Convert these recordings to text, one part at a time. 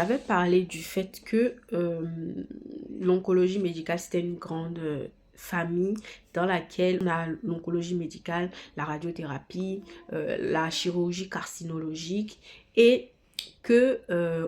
J'avais parlé du fait que l'oncologie médicale, c'était une grande famille dans laquelle on a l'oncologie médicale, la radiothérapie, la chirurgie carcinologique et que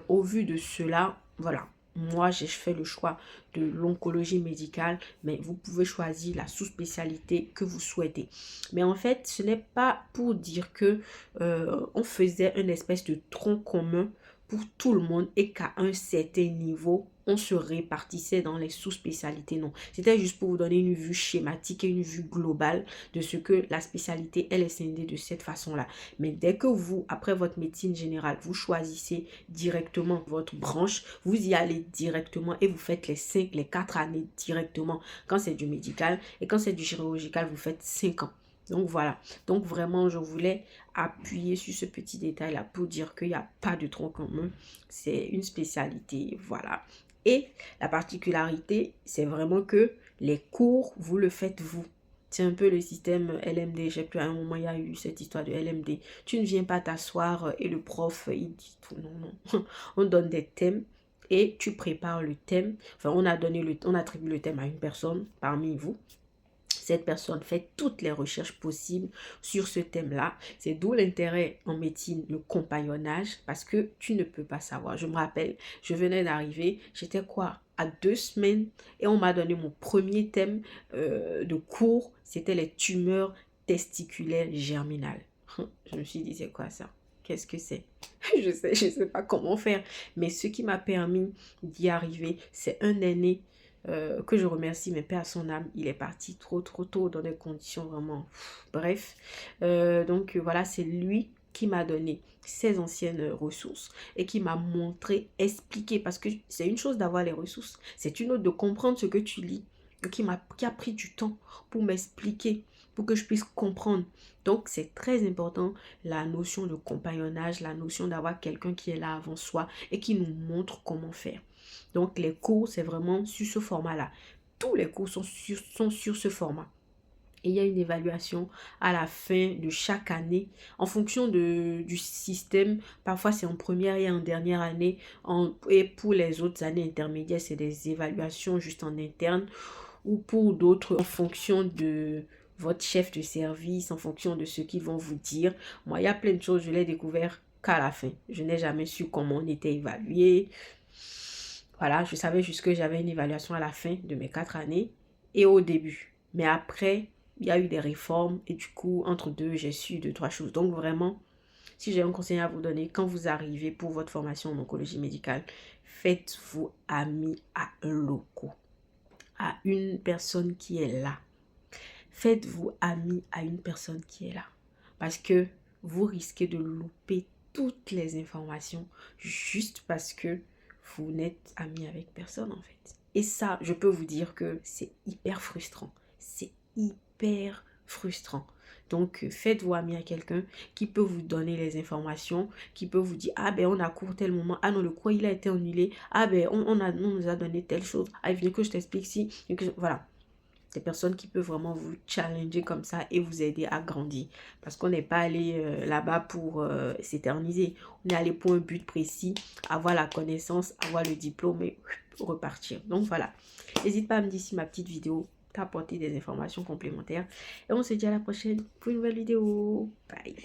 au vu de cela, voilà, moi j'ai fait le choix de l'oncologie médicale, mais vous pouvez choisir la sous-spécialité que vous souhaitez. Mais en fait, ce n'est pas pour dire que on faisait une espèce de tronc commun pour tout le monde et qu'à un certain niveau, on se répartissait dans les sous-spécialités. Non, c'était juste pour vous donner une vue schématique et une vue globale de ce que la spécialité, elle est scindée de cette façon-là. Mais dès que vous, après votre médecine générale, vous choisissez directement votre branche, vous y allez directement et vous faites les 5, les 4 années directement quand c'est du médical. Et quand c'est du chirurgical, vous faites 5 ans. Donc voilà, donc vraiment je voulais appuyer sur ce petit détail là pour dire qu'il n'y a pas de tronc commun, c'est une spécialité, voilà. Et la particularité, c'est vraiment que les cours, vous le faites vous. C'est un peu le système LMD. J'ai plus à un moment, il y a eu cette histoire de LMD. Tu ne viens pas t'asseoir et le prof, il dit tout. Non, non. On donne des thèmes et tu prépares le thème. Enfin, on attribue le thème à une personne parmi vous. Cette personne fait toutes les recherches possibles sur ce thème-là. C'est d'où l'intérêt en médecine, le compagnonnage, parce que tu ne peux pas savoir. Je me rappelle, je venais d'arriver, j'étais quoi, à 2 semaines, et on m'a donné mon premier thème de cours, c'était les tumeurs testiculaires germinales. Je me suis dit, c'est quoi ça? Qu'est-ce que c'est? Je sais pas comment faire. Mais ce qui m'a permis d'y arriver, c'est un aîné que je remercie, mais paix à son âme, il est parti trop tôt dans des conditions vraiment... Bref, donc voilà, c'est lui qui m'a donné ses anciennes ressources et qui m'a montré, expliqué, parce que c'est une chose d'avoir les ressources, c'est une autre de comprendre ce que tu lis, qui a pris du temps pour m'expliquer, pour que je puisse comprendre. Donc, c'est très important, la notion de compagnonnage, la notion d'avoir quelqu'un qui est là avant soi et qui nous montre comment faire. Donc, les cours, c'est vraiment sur ce format-là. Tous les cours sont sur ce format. Et il y a une évaluation à la fin de chaque année en fonction du système. Parfois, c'est en première et en dernière année. Et pour les autres années intermédiaires, c'est des évaluations juste en interne. Ou pour d'autres, en fonction de votre chef de service, en fonction de ce qu'ils vont vous dire. Moi, il y a plein de choses, je l'ai découvert qu'à la fin. Je n'ai jamais su comment on était évalué. Voilà, je savais juste que j'avais une évaluation à la fin de mes 4 années et au début. Mais après, il y a eu des réformes et du coup, entre deux, j'ai su 2, 3 choses. Donc vraiment, si j'ai un conseil à vous donner, quand vous arrivez pour votre formation en oncologie médicale, faites-vous ami à un loco, à une personne qui est là. Faites-vous ami à une personne qui est là. Parce que vous risquez de louper toutes les informations juste parce que vous n'êtes ami avec personne en fait. Et ça, je peux vous dire que c'est hyper frustrant. C'est hyper frustrant. Donc, faites-vous ami à quelqu'un qui peut vous donner les informations, qui peut vous dire, ah ben on a cours tel moment, ah non, le cours il a été annulé, ah ben on nous a donné telle chose, ah venez que je t'explique si, voilà. Des personnes qui peuvent vraiment vous challenger comme ça et vous aider à grandir. Parce qu'on n'est pas allé là-bas pour s'éterniser. On est allé pour un but précis, avoir la connaissance, avoir le diplôme et repartir. Donc voilà. N'hésite pas à me dire si ma petite vidéo t'a apporté des informations complémentaires. Et on se dit à la prochaine pour une nouvelle vidéo. Bye.